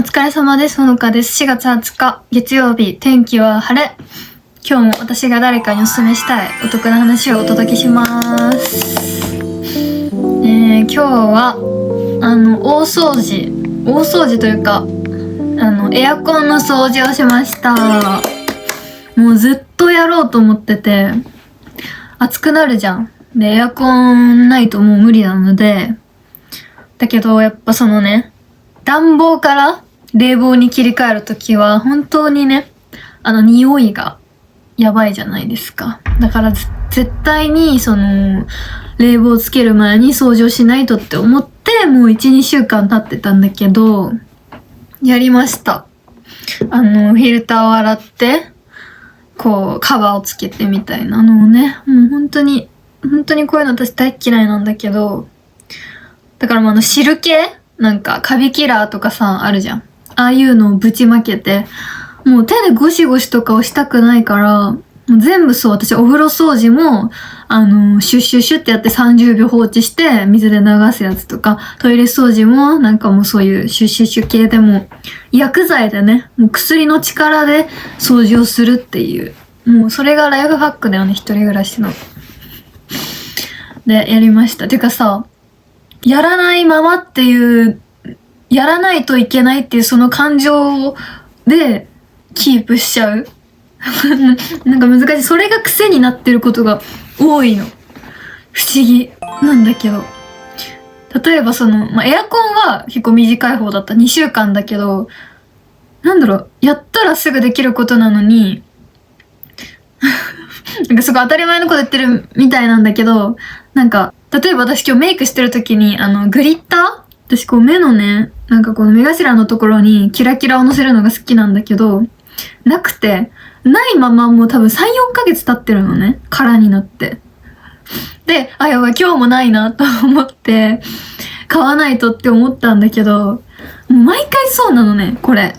お疲れ様です。ほのかです。4月20日、月曜日、天気は晴れ。今日も私が誰かにお勧めしたいお得な話をお届けします。今日は、大掃除というか、エアコンの掃除をしました。もうずっとやろうと思ってて、暑くなるじゃん。で、エアコンないともう無理なので、だけど、やっぱそのね、暖房から冷房に切り替えるときは、本当にね、匂いがやばいじゃないですか。だから絶対に、冷房つける前に掃除をしないとって思って、もう1、2週間経ってたんだけど、やりました。フィルターを洗って、こう、カバーをつけてみたいなのをね、もう本当にこういうの私大嫌いなんだけど、だからもう汁気なんかカビキラーとかさ、あるじゃん。ああいうのをぶちまけて、もう手でゴシゴシとかをしたくないから、もう全部そう、私お風呂掃除も、シュッシュッシュッってやって30秒放置して水で流すやつとか、トイレ掃除もなんかもうそういうシュッシュッシュ系でも、薬剤でね、もう薬の力で掃除をするっていう。もうそれがライフハックだよね、一人暮らしの。で、やりました。てかさ、やらないままっていう、やらないといけないっていうその感情でキープしちゃう。なんか難しい。それが癖になってることが多いの。不思議なんだけど。例えばエアコンは結構短い方だった。2週間だけど、なんだろう、やったらすぐできることなのに、なんかすごい当たり前のこと言ってるみたいなんだけど、なんか、例えば私今日メイクしてる時に、グリッター私こう目のね、なんかこの目頭のところにキラキラを乗せるのが好きなんだけど、なくて、ないままもう多分3、4ヶ月経ってるのね。空になって。で、あ、やばい、今日もないなと思って、買わないとって思ったんだけど、もう毎回そうなのね、これ。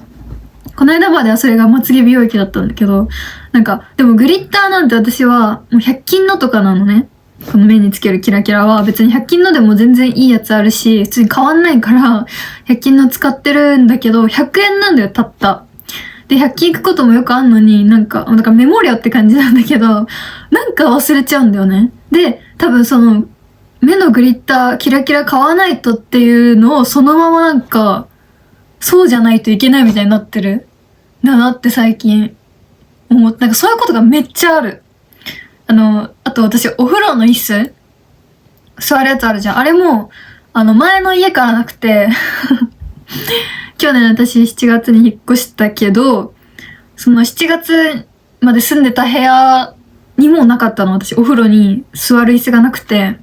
この間まではそれがまつげ美容液だったんだけど、なんか、でもグリッターなんて私はもう100均のとかなのね。この目につけるキラキラは別に100均のでも全然いいやつあるし、普通に変わんないから100均の使ってるんだけど、100円なんだよ、たった。で、100均行くこともよくあんのに、なんかメモ量って感じなんだけど、なんか忘れちゃうんだよね。で、多分目のグリッターキラキラ買わないとっていうのをそのままなんか、そうじゃないといけないみたいになってる。だなって最近思って、なんかそういうことがめっちゃある。あと私お風呂の椅子座るやつあるじゃん。あれも、前の家からなくて、去年私7月に引っ越したけど、その7月まで住んでた部屋にもなかったの。私お風呂に座る椅子がなくて、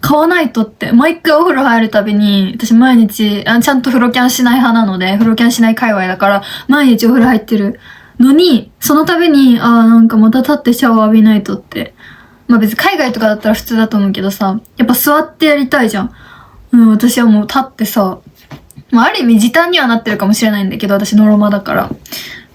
買わないとって、毎回お風呂入るたびに、私毎日、ちゃんと風呂キャンしない派なので、風呂キャンしない界隈だから、毎日お風呂入ってるのに、その度に、なんかまた立ってシャワー浴びないとって。まあ別に海外とかだったら普通だと思うけどさ、やっぱ座ってやりたいじゃん。私はもう立ってさ、まあある意味時短にはなってるかもしれないんだけど、私ノロマだから。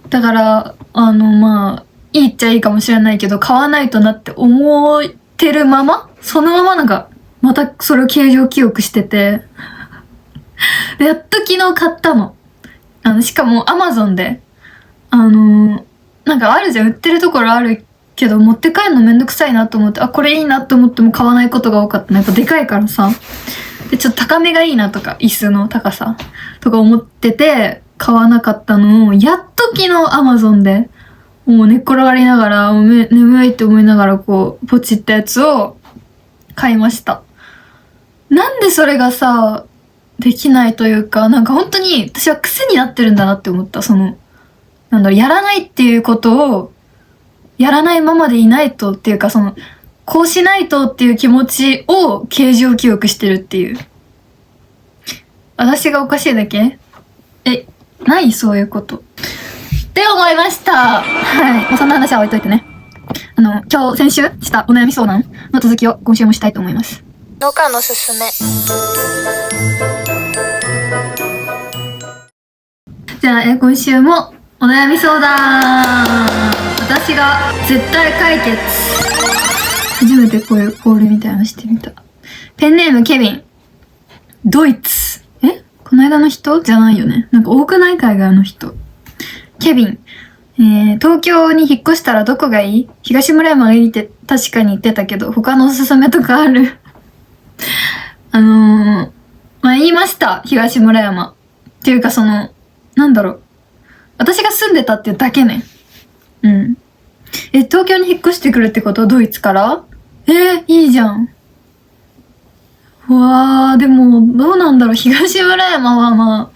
だから、まあ、いいっちゃいいかもしれないけど、買わないとなって思ってるまま、そのままなんか、またそれを形状記憶してて。で、やっと昨日買ったの。しかも Amazon で。なんかあるじゃん、売ってるところあるけど、持って帰るのめんどくさいなと思って、これいいなと思っても買わないことが多かったの。やっぱでかいからさ。で、ちょっと高めがいいなとか、椅子の高さとか思ってて、買わなかったのを、やっと昨日 Amazon で、もう寝っ転がりながら、眠いって思いながらこう、ポチったやつを買いました。なんでそれがさ、できないというか、なんか本当に私は癖になってるんだなって思った。やらないっていうことを、やらないままでいないとっていうか、こうしないとっていう気持ちを形状記憶してるっていう。私がおかしいだけ？ないそういうこと。って思いました。はい。そんな話は置いといてね。先週したお悩み相談の続きを今週もしたいと思います。農家のすすめ。じゃあ、今週もお悩み相談。私が絶対解決。初めてこういうコールみたいなのしてみた。ペンネームケビン。ドイツ。この間の人じゃないよね。なんか多くない海外の人。ケビン。東京に引っ越したらどこがいい？東村山がいいって確かに言ってたけど、他のおすすめとかある？まあ、言いました。東村山。っていうかなんだろう。私が住んでたっていうだけね。うん。東京に引っ越してくるってこと？ドイツから？いいじゃん。うわー、でも、どうなんだろう。東村山はま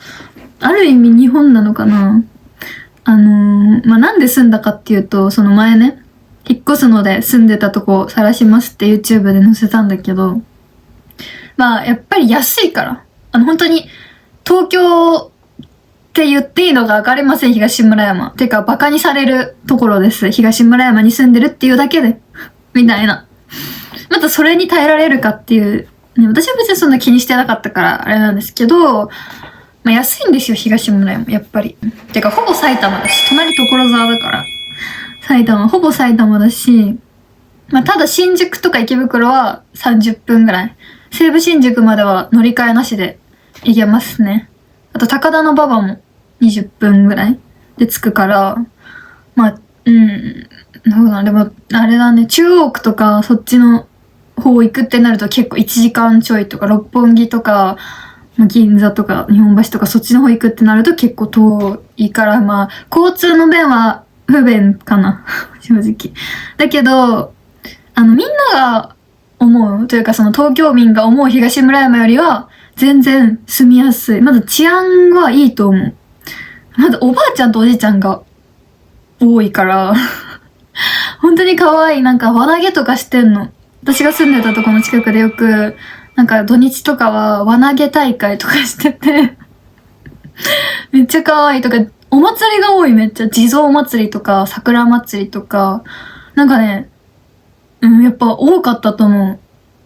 あ、ある意味日本なのかな。まあ、なんで住んだかっていうと、その前ね、引っ越すので住んでたとこ晒しますって YouTube で載せたんだけど、まあ、やっぱり安いから。本当に、東京って言っていいのか分かりません、東村山。てか、バカにされるところです。東村山に住んでるっていうだけで。みたいな。またそれに耐えられるかっていう、ね、私は別にそんな気にしてなかったから、あれなんですけど、まあ、安いんですよ、東村山。やっぱり。てか、ほぼ埼玉だし、隣所沢だから。ほぼ埼玉だし、まあ、ただ新宿とか池袋は30分ぐらい。西武新宿までは乗り換えなしで行けますね。あと、高田馬場も20分ぐらいで着くから、まあ、そうだね。でも、あれだね、中央区とかそっちの方行くってなると結構1時間ちょいとか、六本木とか、銀座とか日本橋とかそっちの方行くってなると結構遠いから、まあ、交通の便は不便かな。正直。だけど、みんなが思う、というか東京民が思う東村山よりは全然住みやすい。まず治安はいいと思う。まずおばあちゃんとおじいちゃんが多いから、本当に可愛い、なんか輪投げとかしてんの。私が住んでたとこの近くでよく、なんか土日とかは輪投げ大会とかしててめっちゃ可愛いとか、お祭りが多いめっちゃ。地蔵祭りとか、桜祭りとか、なんかね、やっぱ多かったと思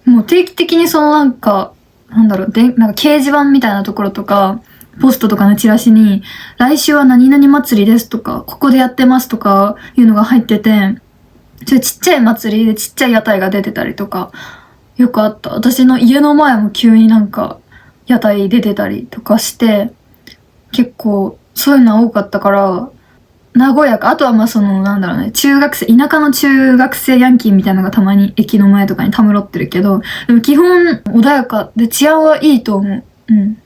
う。もう定期的になんか掲示板みたいなところとか、ポストとかのチラシに、来週は何々祭りですとか、ここでやってますとかいうのが入ってて、ちっちゃい祭りでちっちゃい屋台が出てたりとか、よくあった。私の家の前も急になんか屋台出てたりとかして、結構そういうのは多かったから、和やか。あとは田舎の中学生ヤンキーみたいなのがたまに駅の前とかにたむろってるけど、でも基本穏やかで治安はいいと思う。うん。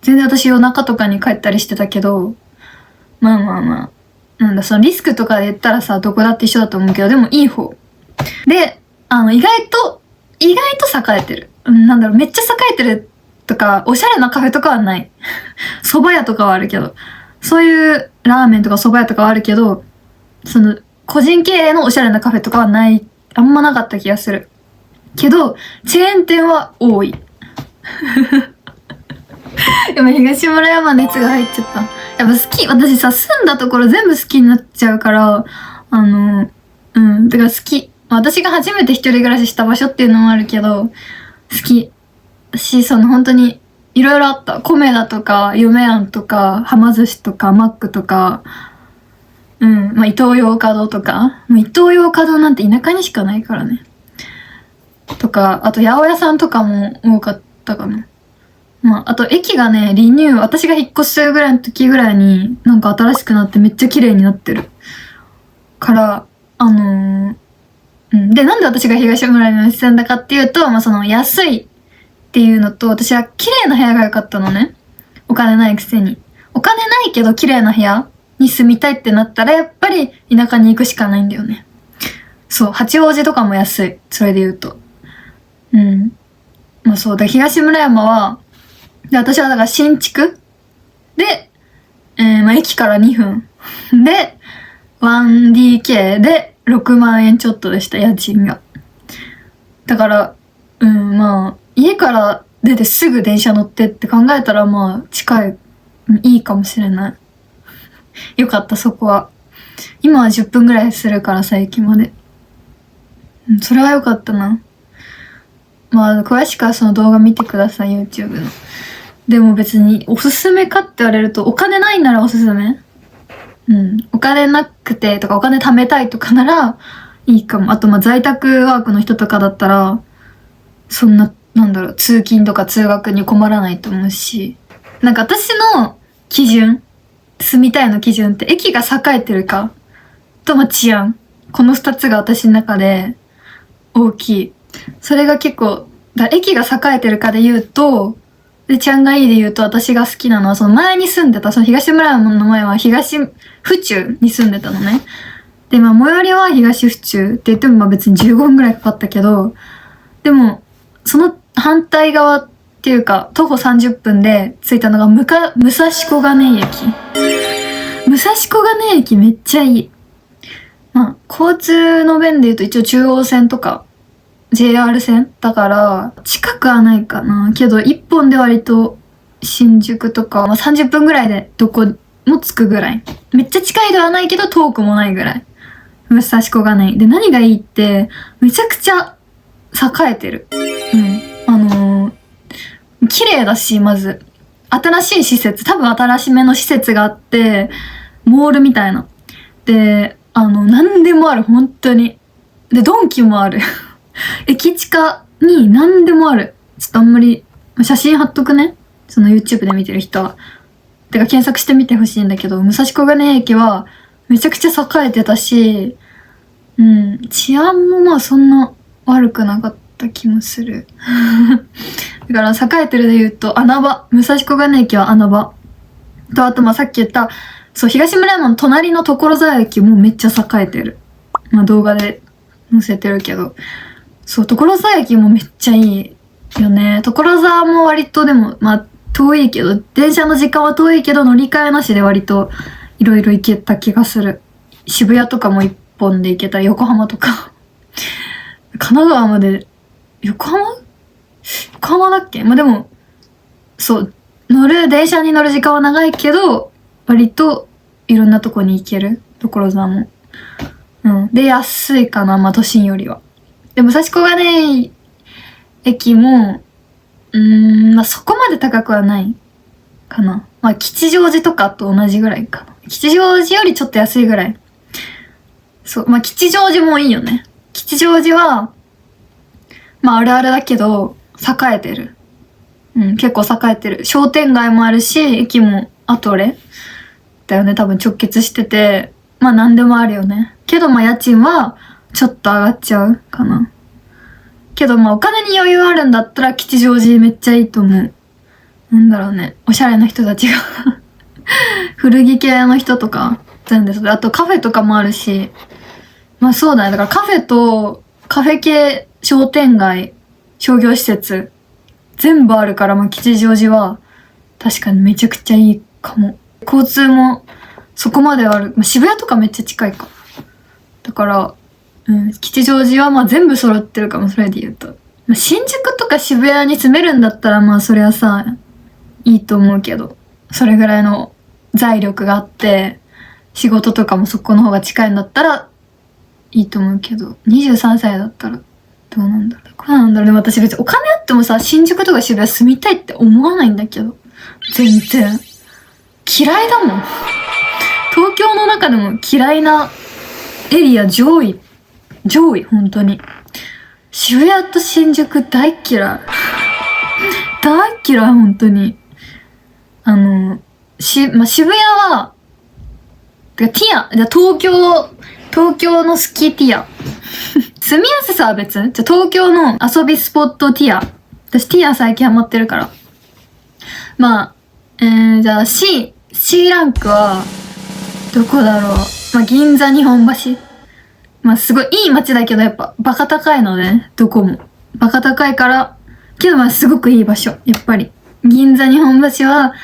全然私夜中とかに帰ったりしてたけど、まあ、リスクとかで言ったらさ、どこだって一緒だと思うけど、でもいい方。で、意外と栄えてる。めっちゃ栄えてるとか、おしゃれなカフェとかはない。蕎麦屋とかはあるけど。そういうラーメンとか蕎麦屋とかはあるけど、個人経営のおしゃれなカフェとかはない。あんまなかった気がする。けど、チェーン店は多い。今東村山熱が入っちゃった。やっぱ好き。私さ、住んだところ全部好きになっちゃうから、だから好き。私が初めて一人暮らしした場所っていうのもあるけど、好き。本当に、いろいろあった。コメダとか、夢庵とか、はま寿司とか、マックとか、まあ、イトーヨーカドーとか。もうイトーヨーカドーなんて田舎にしかないからね。とか、あと、八百屋さんとかも多かったかな。まあ、あと、駅がね、私が引っ越すぐらいの時ぐらいに、なんか新しくなってめっちゃ綺麗になってる。から、で、なんで私が東村山に住んだかっていうと、まあ、安いっていうのと、私は綺麗な部屋が良かったのね。お金ないくせに。お金ないけど綺麗な部屋に住みたいってなったら、やっぱり田舎に行くしかないんだよね。そう、八王子とかも安い。それで言うと。まあそう、東村山は、で、私はだから新築で、まあ駅から2分。で、1DK で6万円ちょっとでした、家賃が。だから、まあ、家から出てすぐ電車乗ってって考えたら、まあ、近い、いいかもしれない。よかった、そこは。今は10分ぐらいするからさ、駅まで。それはよかったな。まあ、詳しくはその動画見てください、YouTube の。でも別に、おすすめかって言われると、お金ないならおすすめ。お金なくてとか、お金貯めたいとかなら、いいかも。あと、まあ、在宅ワークの人とかだったら、そんな、通勤とか通学に困らないと思うし、なんか私の基準、住みたいの基準って駅が栄えてるかと、まあ、治安。この二つが私の中で大きい。それが結構、駅が栄えてるかで言うと、で、治安がいいで言うと私が好きなのは、その前に住んでた、その東村山の前は東府中に住んでたのね。で、まあ最寄りは東府中って言ってもまあ別に15分くらいかかったけど、でも、その反対側っていうか、徒歩30分で着いたのが武蔵小金井駅。武蔵小金井駅めっちゃいい。まあ、交通の便で言うと一応中央線とか JR 線だから、近くはないかな。けど一本で割と新宿とか、まあ、30分ぐらいでどこも着くぐらい。めっちゃ近いではないけど遠くもないぐらい。武蔵小金井。で、何がいいって、めちゃくちゃ栄えてる。綺麗だし、まず。新しい施設、多分新しめの施設があって、モールみたいな。で、何でもある、本当に。で、ドンキもある。駅地下に何でもある。ちょっとあんまり、写真貼っとくね。その YouTube で見てる人は。てか検索してみてほしいんだけど、武蔵小金井駅はめちゃくちゃ栄えてたし、治安もまあそんな悪くなかった気もする。だから栄えてるで言うと穴場。武蔵小金井駅は穴場。と、あとまあさっき言った、そう、東村山の隣の所沢駅もめっちゃ栄えてる。まあ動画で載せてるけど。そう、所沢駅もめっちゃいいよね。所沢も割とでも、まあ遠いけど、電車の時間は遠いけど乗り換えなしで割といろいろ行けた気がする。渋谷とかも一本で行けたり、横浜とか。神奈川まで、横浜だっけ？まあでも、そう、電車に乗る時間は長いけど、割といろんなとこに行ける。所沢も。で、安いかな、まあ都心よりは。で、武蔵小金井駅も、まあそこまで高くはないかな。まあ吉祥寺とかと同じぐらいかな。吉祥寺よりちょっと安いぐらい。そう、まあ吉祥寺もいいよね。吉祥寺は、まああるあるだけど、栄えてる。結構栄えてる。商店街もあるし、駅もアトレだよね。多分直結してて、まあ何でもあるよね。けどまあ家賃はちょっと上がっちゃうかな。けどまあお金に余裕あるんだったら吉祥寺めっちゃいいと思う。なんだろうね。おしゃれな人たちが古着系の人とか、全然それ。あとカフェとかもあるし。まあそうだね。だからカフェとカフェ系商店街、商業施設、全部あるから、まあ吉祥寺は確かにめちゃくちゃいいかも。交通もそこまである。まあ、渋谷とかめっちゃ近いか。だから、吉祥寺はまあ全部揃ってるかも、それで言うと。まあ、新宿とか渋谷に住めるんだったらまあそれはさ、いいと思うけど、それぐらいの財力があって、仕事とかもそこの方が近いんだったらいいと思うけど、23歳だったらどうなんだろう。どうなんだろう。でも私別にお金あってもさ、新宿とか渋谷住みたいって思わないんだけど。全然。嫌いだもん。東京の中でも嫌いなエリア上位、本当に。渋谷と新宿大嫌い。大嫌い、本当に。まあ、渋谷は、てかティア、東京のスキーティア。住みやすさは別？東京の遊びスポットティア。私ティア最近ハマってるから。まあ、じゃあ C ランクは、どこだろう。まあ、銀座日本橋。まあ、すごいいい街だけど、やっぱ、バカ高いのね。どこも。バカ高いから、けどまあ、すごくいい場所。やっぱり。銀座日本橋は、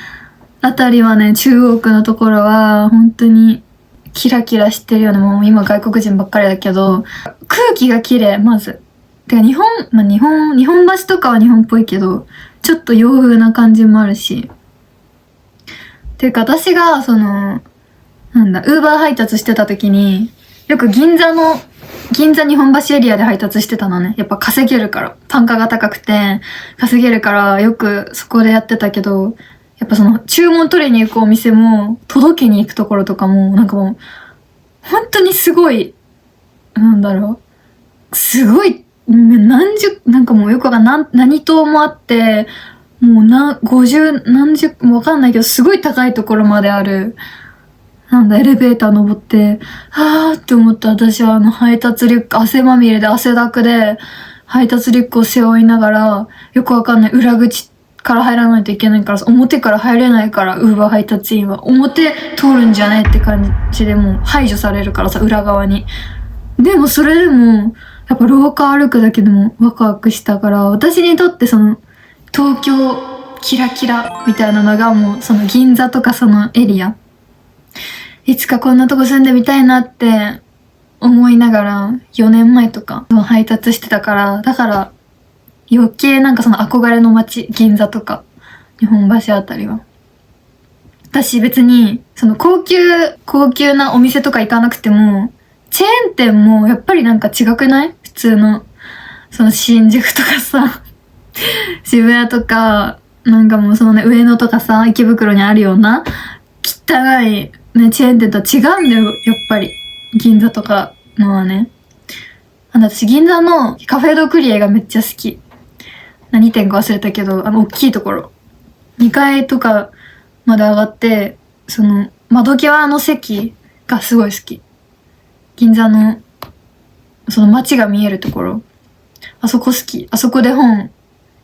あたりはね、中央区のところは、本当に、キラキラしてるよね。もう今外国人ばっかりだけど、空気が綺麗、まず。てか日本橋とかは日本っぽいけど、ちょっと洋風な感じもあるし。ていうか私が、ウーバー配達してた時に、よく銀座日本橋エリアで配達してたのね。やっぱ稼げるから。単価が高くて、稼げるから、よくそこでやってたけど、やっぱ注文取りに行くお店も、届けに行くところとかも、なんかもう、本当にすごい、すごい、なんかもうよく何棟もあって、もう50何十、わかんないけど、すごい高いところまである、なんだ、エレベーター登って、はーって思った私は配達リュック、汗まみれで汗だくで、配達リュックを背負いながら、よくわかんない裏口から入らないといけないから、表から入れないから、ウーバー配達員は。表通るんじゃねって感じでもう排除されるからさ、裏側に。でもそれでも、やっぱ廊下歩くだけでもワクワクしたから、私にとって東京キラキラみたいなのがもう銀座とかそのエリア。いつかこんなとこ住んでみたいなって思いながら4年前とか配達してたから、だから余計憧れの街、銀座とか日本橋あたりは。私別に高級なお店とか行かなくても、チェーン店もやっぱり違くない？普通の、新宿とかさ、渋谷とか、もう上野とかさ、池袋にあるような、汚い、ね、チェーン店とは違うんだよ、やっぱり。銀座とかのはね。私銀座のカフェドクリエがめっちゃ好き。何店か忘れたけど、大きいところ。2階とかまで上がって、窓際の席がすごい好き。銀座の、街が見えるところ。あそこ好き。あそこで本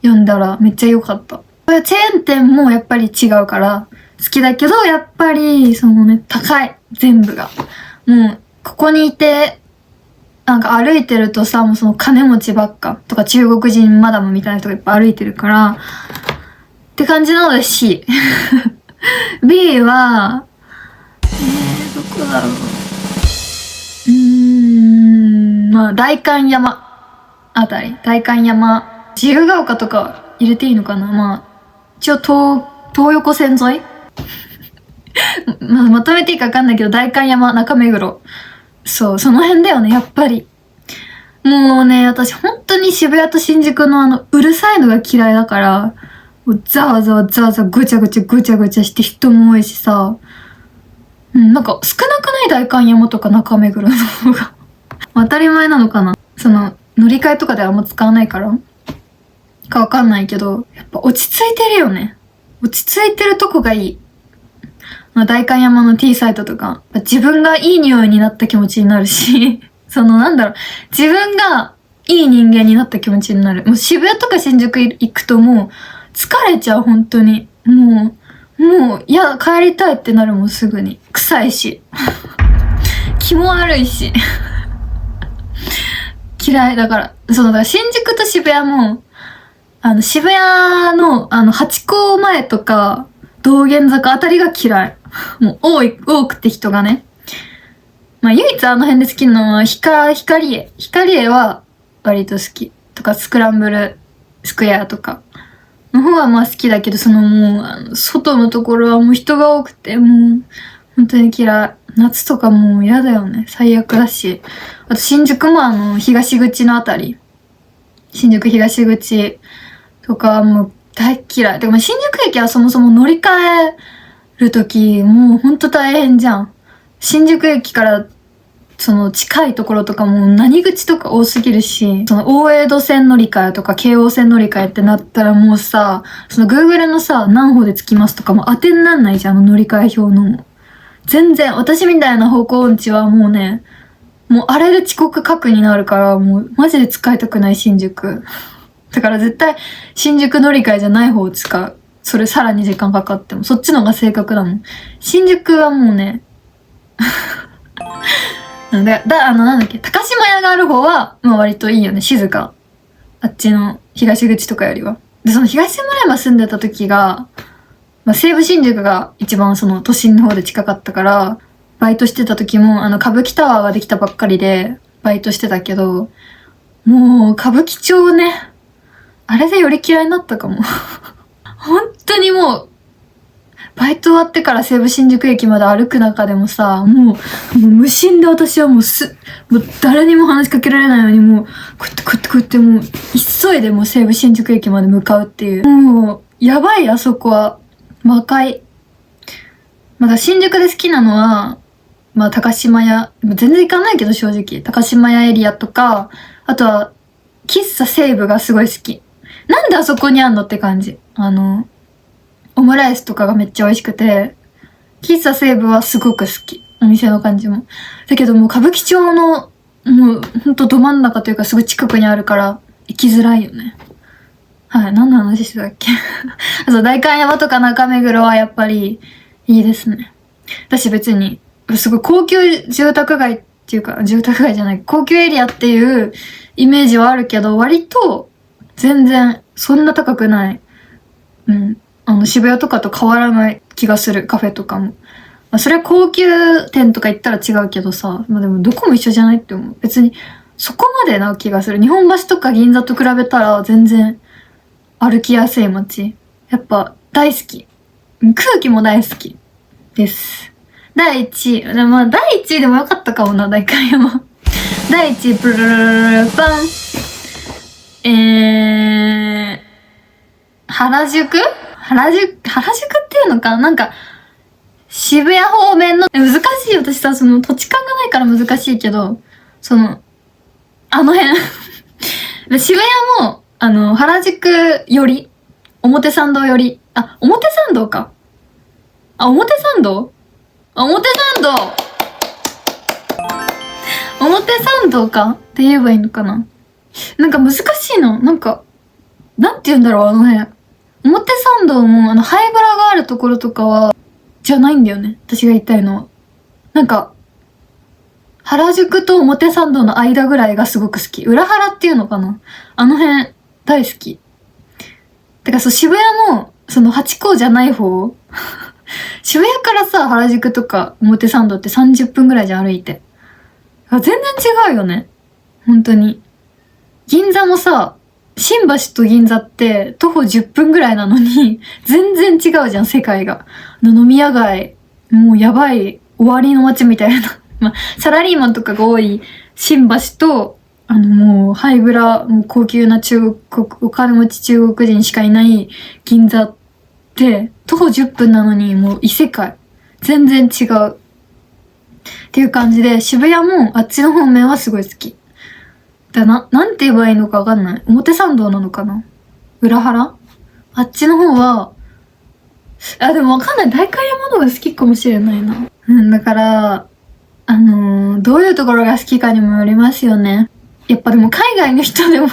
読んだらめっちゃ良かった。チェーン店もやっぱり違うから、好きだけど、やっぱり、高い。全部が。もう、ここにいて、歩いてるとさ、もう金持ちばっか。とか中国人マダムみたいな人がいっぱい歩いてるから、って感じなので C。B は、どこだろう。まあ、代官山あたり。代官山。自由が丘とか入れていいのかな。まあ、一応東横線沿いまとめていいか分かんないけど、代官山、中目黒。そう、その辺だよね、やっぱり。もうね、私本当に渋谷と新宿のうるさいのが嫌いだから、もうざわざわざわざわぐちゃぐちゃぐちゃぐちゃして人も多いしさ、少なくない代官山とか中目黒の方が。当たり前なのかな？乗り換えとかではあんま使わないからかわかんないけど、やっぱ落ち着いてるよね。落ち着いてるとこがいい。代官山の T サイトとか、自分がいい匂いになった気持ちになるし、自分がいい人間になった気持ちになる。もう渋谷とか新宿行くともう疲れちゃう、本当に。もう、いや、帰りたいってなるもん、すぐに。臭いし。気も悪いし。嫌い。だから新宿と渋谷も、渋谷の、ハチ公前とか、道玄坂あたりが嫌い。もう、多くて人がね。まあ、唯一あの辺で好きなのは、光栄。光栄は、割と好き。とか、スクランブルスクエアとか。の方はまあ好きだけど、もう、外のところはもう人が多くて、もう、本当に嫌い。夏とかもう嫌だよね。最悪だし。あと、新宿も東口のあたり。新宿東口とかもう大嫌い。でも新宿駅はそもそも乗り換えるとき、もうほんと大変じゃん。新宿駅から近いところとかも何口とか多すぎるし、大江戸線乗り換えとか京王線乗り換えってなったらもうさ、Google のさ、何歩で着きますとかも当てになんないじゃん、乗り換え表の。全然、私みたいな方向音痴はもうね、もうあれで遅刻確になるから、もうマジで使いたくない新宿。だから絶対新宿乗り換えじゃない方を使う。それさらに時間かかっても。そっちの方が正確だもん。新宿はもうね、なんだっけ、高島屋がある方は、まあ割といいよね、静か。あっちの東口とかよりは。で、東村山住んでた時が、まあ西武新宿が一番都心の方で近かったから、バイトしてた時も歌舞伎タワーができたばっかりで、バイトしてたけど、もう歌舞伎町ね、あれでより嫌いになったかも。本当にもう、バイト終わってから西武新宿駅まで歩く中でもさ、もう無心で私はもう誰にも話しかけられないようにもう、こうやってもう、急いでもう西武新宿駅まで向かうっていう。もう、やばい、あそこは。魔界。まだ新宿で好きなのは、まあ高島屋、全然行かないけど正直。高島屋エリアとか、あとは、喫茶西武がすごい好き。なんであそこにあんのって感じ。オムライスとかがめっちゃ美味しくて、喫茶西武はすごく好き。お店の感じも。だけどもう歌舞伎町の、もうほんとど真ん中というかすぐ近くにあるから行きづらいよね。はい、何の話してたっけそう、代官山とか中目黒はやっぱりいいですね。私別に、すごい高級住宅街っていうか、住宅街じゃない、高級エリアっていうイメージはあるけど、割と全然そんな高くない。うん。渋谷とかと変わらない気がする、カフェとかも。まあ、それは高級店とか行ったら違うけどさ、まあでもどこも一緒じゃないって思う。別に、そこまでな気がする。日本橋とか銀座と比べたら全然歩きやすい街。やっぱ大好き。空気も大好きです。第1位。まあ第1位でもよかったかもな、代官山。第1位、プルルルルパン。原宿っていうのかなんか、渋谷方面の、難しい。私さ、その土地勘がないから難しいけど、あの辺。渋谷も、原宿より、表参道より、表参道か。表参道表参道表参道かって言えばいいのかな。なんか難しいの。なんて言うんだろう、あの辺。表参道も、ハイブラがあるところとかは、じゃないんだよね。私が言いたいのは。なんか、原宿と表参道の間ぐらいがすごく好き。裏原っていうのかな。あの辺、大好き。てか渋谷も、ハチ公じゃない方渋谷からさ、原宿とか表参道って30分ぐらいじゃん、歩いて。全然違うよね。本当に。銀座もさ、新橋と銀座って徒歩10分ぐらいなのに、全然違うじゃん、世界が。飲み屋街、もうやばい、終わりの街みたいな。まあ、サラリーマンとかが多い新橋と、もう、ハイブラ、もう高級なお金持ち中国人しかいない銀座って、徒歩10分なのに、もう異世界。全然違う。っていう感じで、渋谷もあっちの方面はすごい好き。なんて言えばいいのかわかんない。表参道なのかな裏原あっちの方は、でもわかんない。代官山の方が好きかもしれないな。だから、どういうところが好きかにもよりますよね。やっぱでも海外の人でも、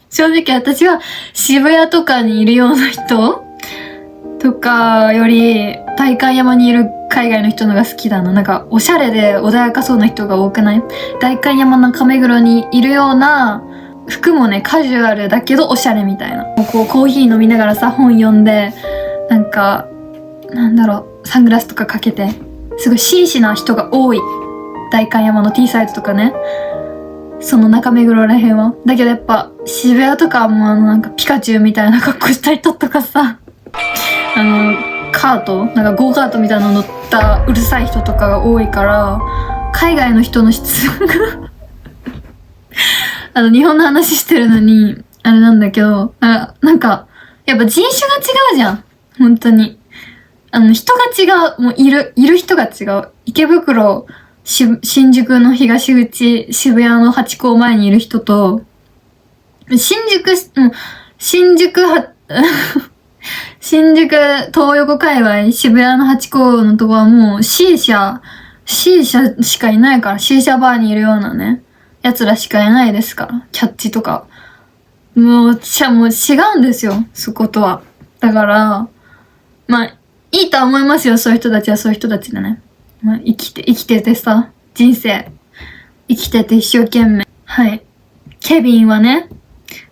正直私は渋谷とかにいるような人とかより、代官山にいる海外の人のが好きだな。なんか、おしゃれで穏やかそうな人が多くない？代官山の中目黒にいるような、服もね、カジュアルだけどおしゃれみたいな。こう、コーヒー飲みながらさ、本読んで、なんか、サングラスとかかけて、すごい紳士な人が多い。代官山の T サイズとかね。その中目黒らへんは。だけどやっぱ、渋谷とかもなんかピカチュウみたいな格好した人とかさ、カートなんかゴーカートみたいなの乗ったうるさい人とかが多いから、海外の人の質が日本の話してるのに、あれなんだけど、なんか、やっぱ人種が違うじゃん。本当に。人が違う。もういる人が違う。池袋、新宿の東口、渋谷のハチ公前にいる人と、新宿、東横界隈、渋谷のハチ公のとこはもう C 社しかいないから、C 社バーにいるようなね、奴らしかいないですから、キャッチとか。もう違うんですよ、そことは。だから、まあ、いいとは思いますよ、そういう人たちはそういう人たちでね。まあ、生きててさ、人生、生きてて一生懸命。はい。ケビンはね、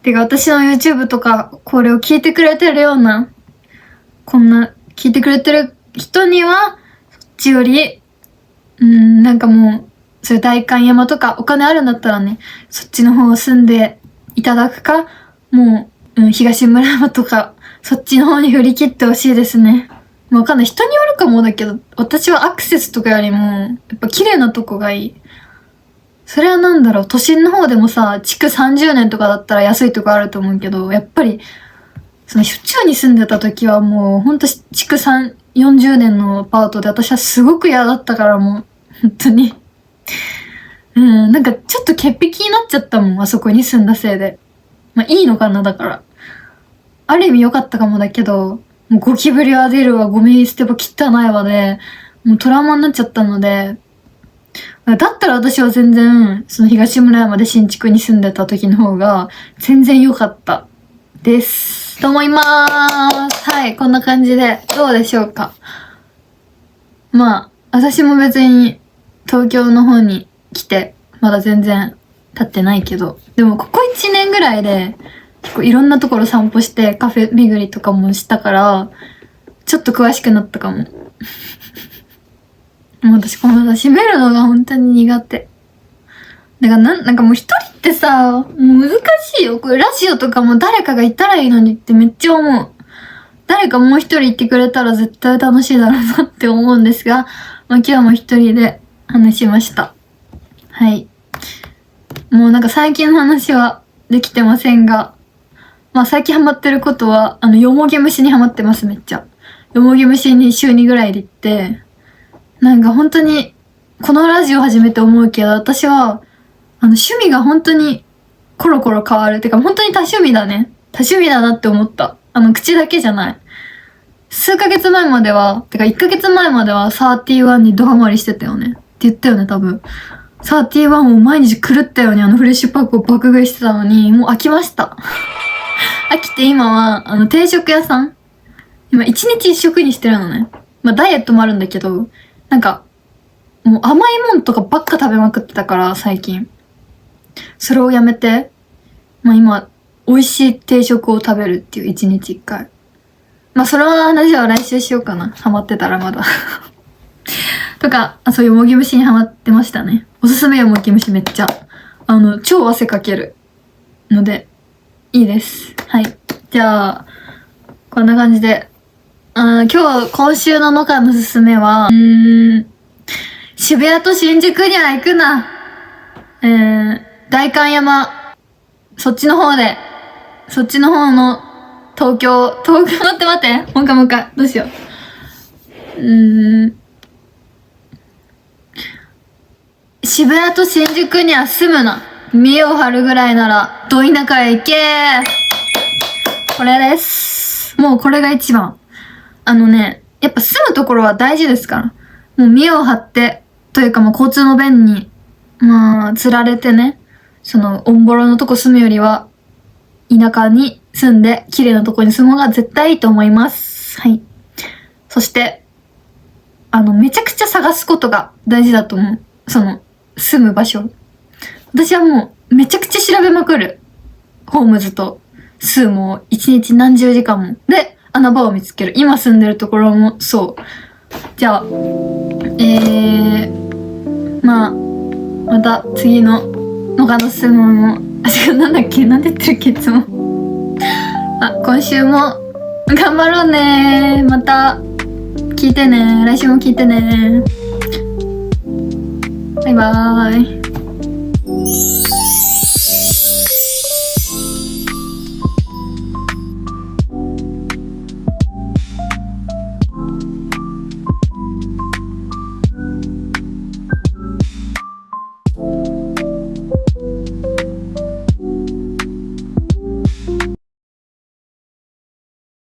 てか私の YouTube とか、これを聞いてくれてるような、聞いてくれてる人には、そっちより、なんかもう、そういう代官山とかお金あるんだったらね、そっちの方を住んでいただくか、もう、東村山とか、そっちの方に振り切ってほしいですね。わかんない。人によるかもだけど、私はアクセスとかよりも、やっぱ綺麗なとこがいい。それは都心の方でもさ、築30年とかだったら安いとこあると思うけど、やっぱり、府中に住んでた時はもう、ほんと築40年のアパートで私はすごく嫌だったからもう、本当に。なんかちょっと潔癖になっちゃったもん、あそこに住んだせいで。まあいいのかな、だから。ある意味良かったかもだけど、もうゴキブリは出るわ、ゴミ捨て場汚いわで、もうトラウマになっちゃったので、だったら私は全然、その東村山で新築に住んでた時の方が、全然良かったです。と思いまーす。はい、こんな感じで、どうでしょうか。まあ、私も別に東京の方に来て、まだ全然経ってないけど、でもここ1年ぐらいで、結構いろんなところ散歩してカフェ巡りとかもしたから、ちょっと詳しくなったかも。もう私この閉めるのが本当に苦手。だからなんかもう一人ってさ、もう難しいよ。これラジオとかも誰かがいたらいいのにってめっちゃ思う。誰かもう一人いてくれたら絶対楽しいだろうなって思うんですが、まあ今日も一人で話しました。はい。もうなんか最近の話はできてませんが、まあ最近ハマってることは、よもぎ虫にハマってます、めっちゃ。よもぎ虫に週2ぐらいで行って、なんか本当に、このラジオ始めて思うけど、私は、趣味が本当にコロコロ変わる。てか本当に多趣味だね。多趣味だなって思った。口だけじゃない。数ヶ月前までは、てか1ヶ月前までは31にドハマりしてたよね。って言ったよね、多分。31を毎日狂ったようにフレッシュパックを爆食いしてたのに、もう飽きました。飽きて今は、定食屋さん今1日1食にしてるのね。まあダイエットもあるんだけど、なんか、もう甘いもんとかばっか食べまくってたから、最近。それをやめて、まあ今、美味しい定食を食べるっていう1日1回。まあそれの話は来週しようかな。ハマってたらまだ。とか、そういうよもぎ虫にハマってましたね。おすすめよもぎ虫めっちゃ。超汗かける。ので、いいです。はい。じゃあ、こんな感じで。今週の農家のおすすめは、渋谷と新宿には行くな。代官山。そっちの方の東京、待って。もう一回。どうしよう。渋谷と新宿には住むな。見栄を張るぐらいなら、ど田舎へ行けー。これです。もうこれが一番。やっぱ住むところは大事ですから。もう見栄を張って、というかもう交通の便に、まあ、釣られてね、オンボロのとこ住むよりは、田舎に住んで、綺麗なとこに住むのが絶対いいと思います。はい。そして、めちゃくちゃ探すことが大事だと思う。住む場所。私はもう、めちゃくちゃ調べまくる。ホームズと、数も一日何十時間も。で、穴場を見つける。今住んでるところもそう。じゃあ、まあ、また次の野賀の質問も、なんだっけなんで言ってるっけいつも。今週も頑張ろうね。また聞いてね。来週も聞いてね。バイバーイ。